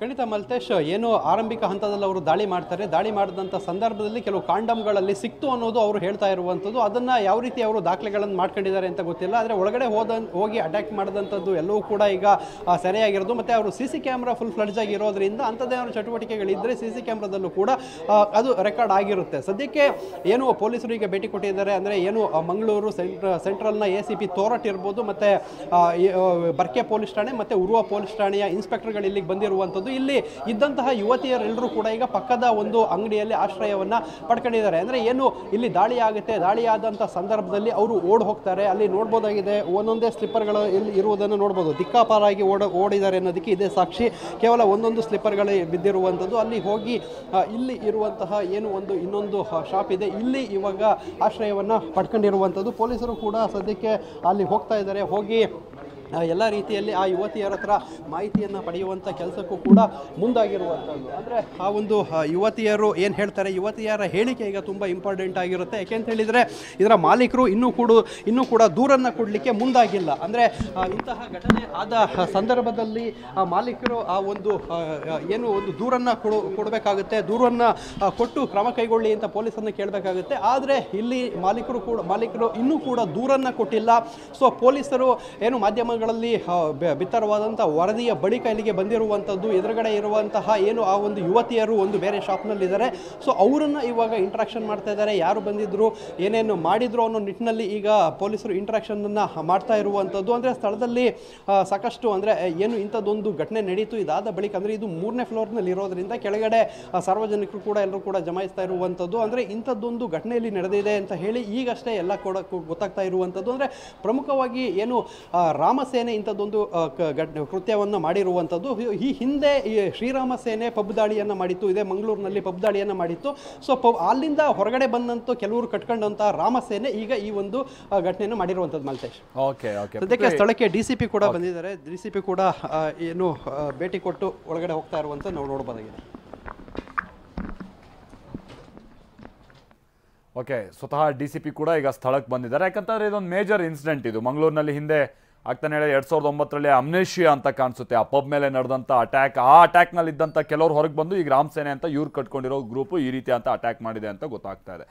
ಖಂಡಿತ ಮಲ್ತೇಶ್, ಏನು ಆರಂಭಿಕ ಹಂತದಲ್ಲಿ ಅವರು ದಾಳಿ ಮಾಡ್ತಾರೆ, ದಾಳಿ ಮಾಡಿದಂಥ ಸಂದರ್ಭದಲ್ಲಿ ಕೆಲವು ಕಾಂಡಮ್ಗಳಲ್ಲಿ ಸಿಕ್ತು ಅನ್ನೋದು ಅವರು ಹೇಳ್ತಾ ಇರುವಂಥದ್ದು. ಅದನ್ನು ಯಾವ ರೀತಿ ಅವರು ದಾಖಲೆಗಳನ್ನು ಮಾಡ್ಕೊಂಡಿದ್ದಾರೆ ಅಂತ ಗೊತ್ತಿಲ್ಲ. ಆದರೆ ಒಳಗಡೆ ಹೋಗಿ ಅಟ್ಯಾಕ್ ಮಾಡಿದಂಥದ್ದು ಎಲ್ಲವೂ ಕೂಡ ಈಗ ಸರಿಯಾಗಿರೋದು. ಮತ್ತು ಅವರು CC ಕ್ಯಾಮ್ರಾ ಫುಲ್ ಫ್ಲಡ್ಜ್ ಆಗಿರೋದ್ರಿಂದ ಅಂಥದ್ದೇನಾದ್ರು ಚಟುವಟಿಕೆಗಳಿದ್ದರೆ CC ಕ್ಯಾಮ್ರಾದಲ್ಲೂ ಕೂಡ ಅದು ರೆಕಾರ್ಡ್ ಆಗಿರುತ್ತೆ. ಸದ್ಯಕ್ಕೆ ಏನು ಪೊಲೀಸರು ಈಗ ಭೇಟಿ ಕೊಟ್ಟಿದ್ದಾರೆ ಅಂದರೆ ಏನು ಮಂಗಳೂರು ಸೆಂಟ್ರಲ್ನ ACP ತೋರಟ್ ಇರ್ಬೋದು, ಮತ್ತು ಬರ್ಕೆ ಪೊಲೀಸ್ ಠಾಣೆ ಮತ್ತು ಉರುವ ಪೊಲೀಸ್ ಠಾಣೆಯ ಇನ್ಸ್ಪೆಕ್ಟರ್ಗಳು ಇಲ್ಲಿಗೆ ಬಂದಿರುವಂಥದ್ದು. ಇಲ್ಲಿ ಇದ್ದಂತಹ ಯುವತಿಯರೆಲ್ಲರೂ ಕೂಡ ಈಗ ಪಕ್ಕದ ಒಂದು ಅಂಗಡಿಯಲ್ಲಿ ಆಶ್ರಯವನ್ನ ಪಡ್ಕೊಂಡಿದ್ದಾರೆ. ಅಂದ್ರೆ ಏನು ಇಲ್ಲಿ ದಾಳಿ ಆಗುತ್ತೆ, ದಾಳಿ ಆದಂಥ ಸಂದರ್ಭದಲ್ಲಿ ಅವರು ಓಡ್ ಹೋಗ್ತಾರೆ. ಅಲ್ಲಿ ನೋಡ್ಬೋದಾಗಿದೆ, ಒಂದೊಂದೇ ಸ್ಲಿಪ್ಪರ್ಗಳು ಇಲ್ಲಿ ಇರುವುದನ್ನು ನೋಡ್ಬೋದು. ದಿಕ್ಕಾಪಾರಾಗಿ ಓಡಿದ್ದಾರೆ ಅನ್ನೋದಕ್ಕೆ ಇದೇ ಸಾಕ್ಷಿ. ಕೇವಲ ಒಂದೊಂದು ಸ್ಲಿಪ್ಪರ್ಗಳು ಬಿದ್ದಿರುವಂಥದ್ದು. ಅಲ್ಲಿ ಹೋಗಿ ಇಲ್ಲಿ ಇರುವಂತಹ ಏನು ಇನ್ನೊಂದು ಶಾಪ್ ಇದೆ, ಇಲ್ಲಿ ಇವಾಗ ಆಶ್ರಯವನ್ನ ಪಡ್ಕೊಂಡಿರುವಂಥದ್ದು. ಪೊಲೀಸರು ಕೂಡ ಸದ್ಯಕ್ಕೆ ಅಲ್ಲಿ ಹೋಗ್ತಾ ಇದ್ದಾರೆ. ಹೋಗಿ ಎಲ್ಲ ರೀತಿಯಲ್ಲಿ ಆ ಯುವತಿಯರ ಹತ್ರ ಮಾಹಿತಿಯನ್ನು ಪಡೆಯುವಂಥ ಕೆಲಸಕ್ಕೂ ಕೂಡ ಮುಂದಾಗಿರುವಂಥದ್ದು. ಅಂದರೆ ಆ ಒಂದು ಯುವತಿಯರು ಏನು ಹೇಳ್ತಾರೆ, ಯುವತಿಯರ ಹೇಳಿಕೆ ಈಗ ತುಂಬ ಇಂಪಾರ್ಟೆಂಟ್ ಆಗಿರುತ್ತೆ. ಯಾಕೆಂತ ಹೇಳಿದರೆ ಇದರ ಮಾಲೀಕರು ಇನ್ನೂ ಕೂಡ ದೂರನ್ನು ಕೊಡಲಿಕ್ಕೆ ಮುಂದಾಗಿಲ್ಲ. ಅಂದರೆ ಇಂತಹ ಘಟನೆ ಆದ ಸಂದರ್ಭದಲ್ಲಿ ಆ ಮಾಲೀಕರು ಆ ಒಂದು ಒಂದು ದೂರನ್ನು ಕೊಡಬೇಕಾಗುತ್ತೆ. ದೂರನ್ನು ಕೊಟ್ಟು ಕ್ರಮ ಕೈಗೊಳ್ಳಿ ಅಂತ ಪೊಲೀಸರನ್ನು ಕೇಳಬೇಕಾಗುತ್ತೆ. ಆದರೆ ಇಲ್ಲಿ ಮಾಲೀಕರು ಇನ್ನೂ ಕೂಡ ದೂರನ್ನು ಕೊಟ್ಟಿಲ್ಲ. ಸೊ ಪೊಲೀಸರು ಏನು ಮಾಧ್ಯಮ ಬಿತ್ತರವಾದಂತಹ ವರದಿಯ ಬಳಿಕ ಇಲ್ಲಿಗೆ ಬಂದಿರುವಂತದ್ದು. ಎದುರುಗಡೆ ಇರುವಂತಹ ಏನು ಆ ಒಂದು ಯುವತಿಯರು ಒಂದು ಬೇರೆ ಶಾಪ್ನಲ್ಲಿ ಇದ್ದಾರೆ. ಸೊ ಅವರನ್ನ ಇವಾಗ ಇಂಟ್ರಾಕ್ಷನ್ ಮಾಡ್ತಾ ಇದ್ದಾರೆ. ಯಾರು ಬಂದಿದ್ರು, ಏನೇನು ಮಾಡಿದ್ರು ಅನ್ನೋ ನಿಟ್ಟಿನಲ್ಲಿ ಈಗ ಪೊಲೀಸರು ಇಂಟ್ರಾಕ್ಷನ್ ಅನ್ನ ಮಾಡ್ತಾ ಇರುವಂತದ್ದು. ಅಂದ್ರೆ ಸ್ಥಳದಲ್ಲಿ ಸಾಕಷ್ಟು ಅಂದ್ರೆ ಏನು ಇಂಥದ್ದೊಂದು ಘಟನೆ ನಡೀತು. ಇದಾದ ಬಳಿಕ ಅಂದ್ರೆ ಇದು 3ನೇ ಫ್ಲೋರ್ನಲ್ಲಿ ಇರೋದ್ರಿಂದ ಕೆಳಗಡೆ ಸಾರ್ವಜನಿಕರು ಕೂಡ ಎಲ್ಲರೂ ಕೂಡ ಜಮಾಯಿಸ್ತಾ ಇರುವಂತದ್ದು. ಅಂದ್ರೆ ಇಂಥದ್ದೊಂದು ಘಟನೆಯಲ್ಲಿ ನಡೆದಿದೆ ಅಂತ ಹೇಳಿ ಈಗಷ್ಟೇ ಎಲ್ಲ ಕೂಡ ಗೊತ್ತಾಗ್ತಾ ಇರುವಂತದ್ದು. ಅಂದ್ರೆ ಪ್ರಮುಖವಾಗಿ ಏನು ರಾಮಸೇನೆ ಇಂಥದ್ದೊಂದು ಕೃತ್ಯವನ್ನು ಮಾಡಿರುವಂಥದ್ದು. ಈ ಹಿಂದೆ ಈ ಶ್ರೀರಾಮ ಸೇನೆ ಪಬ್ ದಾಳಿಯನ್ನು ಮಾಡಿತ್ತು, ಇದೇ ಮಂಗಳೂರಿನಲ್ಲಿ ಪಬ್ ದಾಳಿಯನ್ನು ಮಾಡಿತ್ತು. ಸೊ ಅಲ್ಲಿಂದ ಹೊರಗಡೆ ಬಂದಂತೂ ಕೆಲವರು ಕಟ್ಕೊಂಡಂತ ರಾಮಸೇನೆ ಈಗ ಈ ಒಂದು ಘಟನೆಯನ್ನು ಮಾಡಿರುವಂಥದ್ದು. ಮಲ್ತೇಶ್, ಸದ್ಯಕ್ಕೆ ಸ್ಥಳಕ್ಕೆ DCP ಕೂಡ ಬಂದಿದ್ದಾರೆ. DCP ಕೂಡ ಏನು ಭೇಟಿ ಕೊಟ್ಟು ಒಳಗಡೆ ಹೋಗ್ತಾ ಇರುವಂತ ನಾವು ನೋಡಬಹುದಾಗಿದೆ. ಓಕೆ, ಸ್ವತಃ DCP ಕೂಡ ಈಗ ಸ್ಥಳಕ್ಕೆ ಬಂದಿದ್ದಾರೆ. ಯಾಕಂತಂದ್ರೆ ಇದೊಂದು ಮೇಜರ್ ಇನ್ಸಿಡೆಂಟ್. ಇದು ಮಂಗಳೂರಿನಲ್ಲಿ ಹಿಂದೆ ಆಗ್ತಾನೆ ಹೇಳಿ 2009ರಲ್ಲಿ ಅಮ್ನೇಷಿಯಾ ಅಂತ ಕಾಣಿಸುತ್ತೆ, ಆ ಪಬ್ ಮೇಲೆ ನಡೆದಂಥ ಅಟ್ಯಾಕ್. ಆ ಅಟ್ಯಾಕ್ನಲ್ಲಿ ಇದ್ದಂಥ ಕೆಲವರು ಹೊರಗೆ ಬಂದು ಈಗ ರಾಮಸೇನೆ ಅಂತ ಇವ್ರು ಕಟ್ಕೊಂಡಿರೋ ಗ್ರೂಪು ಈ ರೀತಿ ಅಂತ ಅಟ್ಯಾಕ್ ಮಾಡಿದೆ ಅಂತ ಗೊತ್ತಾಗ್ತಾ ಇದೆ.